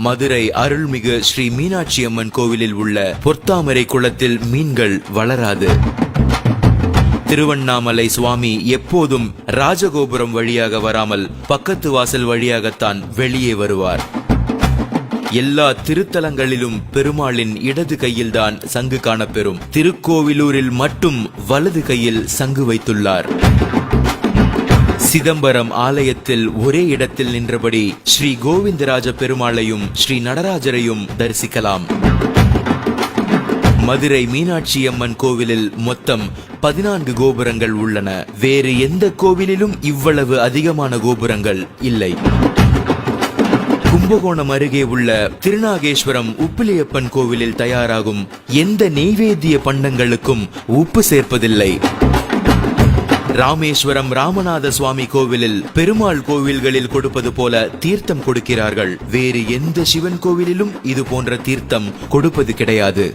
மதுரை அருள்மிகு ஸ்ரீ மீனாட்சி அம்மன் கோவிலில் உள்ள பொற்தாமரை குளத்தில் மீன்கள் வளராது. திருவண்ணாமலை சுவாமி எப்போதும் ராஜகோபுரம் வழியாக வராமல் பக்கத்து வாசல் வழியாகத்தான் வெளியே வருவார். எல்லா திருத்தலங்களிலும் பெருமாளின் இடது கையில்தான் சங்கு காணப்பெறும். திருக்கோவிலூரில் மட்டும் வலது கையில் சங்கு வைத்துள்ளார். சிதம்பரம் ஆலயத்தில் ஒரே இடத்தில் நின்றபடி ஸ்ரீ கோவிந்தராஜ பெருமாளையும் ஸ்ரீ நடராஜரையும் தரிசிக்கலாம். மதுரை மீனாட்சி அம்மன் கோவிலில் மொத்தம் 14 கோபுரங்கள் உள்ளன. வேறு எந்த கோவிலிலும் இவ்வளவு அதிகமான கோபுரங்கள் இல்லை. கும்பகோணம் அருகே உள்ள திருநாகேஸ்வரம் உப்பிலியப்பன் கோவிலில் தயாராகும் எந்த நெய்வேத்திய பண்டங்களுக்கும் உப்பு சேர்ப்பதில்லை. ராமேஸ்வரம் ராமநாத சுவாமி கோவிலில் பெருமாள் கோவில்களில் கொடுப்பது போல தீர்த்தம் கொடுக்கிறார்கள். வேறு எந்த சிவன் கோவிலிலும் இது போன்ற தீர்த்தம் கொடுப்பது கிடையாது.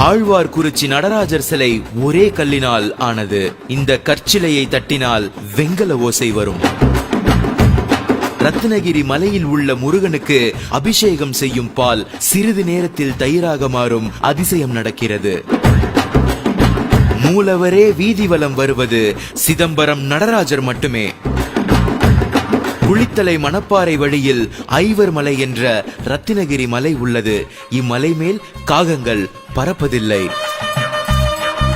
ஆழ்வார்குறிச்சி நடராஜர் சிலை ஒரே கல்லினால் ஆனது. இந்த கற்சிலையை தட்டினால் வெங்கல ஓசை வரும். ரத்னகிரி மலையில் உள்ள முருகனுக்கு அபிஷேகம் செய்யும் பால் சிறிது நேரத்தில் தயிராக மாறும் அதிசயம் நடக்கிறது. மூலவரே வீதி வலம் வருவது சிதம்பரம் நடராஜர் மட்டுமே. குளித்தலை மணப்பாறை வழியில் ஐவர் மலை என்ற ரத்தினகிரி மலை உள்ளது. இம்மலை மேல் காகங்கள் பறப்பதில்லை.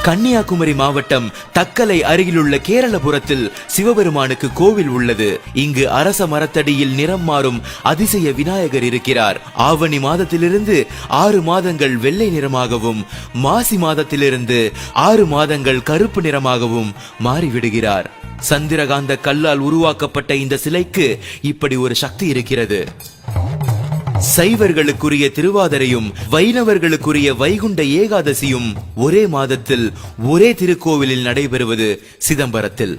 கன்னியாகுமரி மாவட்டம் தக்கலை அருகிலுள்ள கேரளபுரத்தில் சிவபெருமானுக்கு கோவில் உள்ளது. இங்கு அரச மரத்தடியில் நிறம் மாறும் அதிசய விநாயகர் இருக்கிறார். ஆவணி மாதத்திலிருந்து 6 மாதங்கள் வெள்ளை நிறமாகவும், மாசி மாதத்திலிருந்து 6 மாதங்கள் கருப்பு நிறமாகவும் மாறிவிடுகிறார். சந்திரகாந்த கல்லால் உருவாக்கப்பட்ட இந்த சிலைக்கு இப்படி ஒரு சக்தி இருக்கிறது. சைவர்களுக்குரிய திருவாதிரையும் வைணவர்களுக்குரிய வைகுண்ட ஏகாதசியும் ஒரே மாதத்தில் ஒரே திருக்கோவிலில் நடைபெறுவது சிதம்பரத்தில்.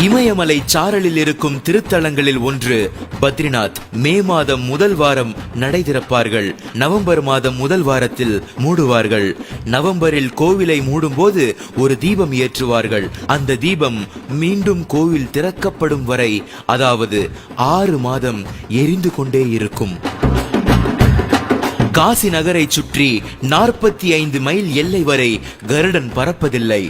இமயமலை சாரலில் இருக்கும் திருத்தலங்களில் ஒன்று பத்ரிநாத். மே மாதம் முதல் வாரம் நடை திறப்பார்கள். நவம்பர் மாதம் முதல் வாரத்தில் மூடுவார்கள். நவம்பரில் கோவிலை மூடும் போது ஒரு தீபம் ஏற்றுவார்கள். அந்த தீபம் மீண்டும் கோவில் திறக்கப்படும் வரை, அதாவது 6 மாதம் எரிந்து கொண்டே இருக்கும். காசி நகரை சுற்றி 45 மைல் எல்லை வரை கருடன் பறப்பதில்லை.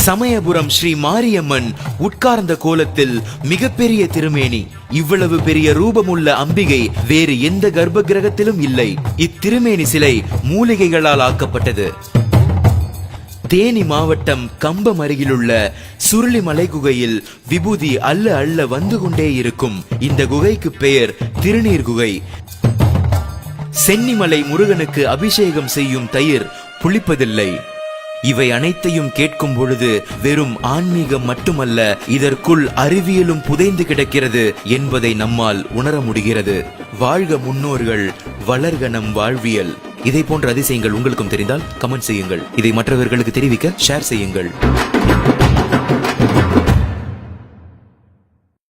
சமயபுரம் ஸ்ரீ மாரியம்மன் உட்கார்ந்த கோலத்தில் மிகப்பெரிய திருமேனி. இவ்வளவு பெரிய ரூபமுள்ள அம்பிகை வேறு எந்த கர்ப்ப கிரகத்திலும் இல்லை. இத்திருமேனி சிலை மூலிகைகளால் ஆக்கப்பட்டது. தேனி மாவட்டம் கம்பம் அருகிலுள்ள சுருளிமலை குகையில் விபூதி அள்ள அள்ள வந்து கொண்டே இருக்கும். இந்த குகைக்கு பெயர் திருநீர் குகை. சென்னிமலை முருகனுக்கு அபிஷேகம் செய்யும் தயிர் புளிப்பதில்லை. இவை அனைத்தையும் கேட்கும் பொழுது வெறும் ஆன்மீகம் மட்டுமல்ல, இதற்குள் அறிவியலும் புதைந்து கிடக்கிறது என்பதை நம்மால் உணர முடிகிறது. வாழ்க முன்னோர்கள், வளர்க நம் வாழ்வியல். இதை போன்ற அதிசயங்கள் உங்களுக்கும் தெரிந்தால் கமெண்ட் செய்யுங்கள். இதை மற்றவர்களுக்கு தெரிவிக்க ஷேர் செய்யுங்கள்.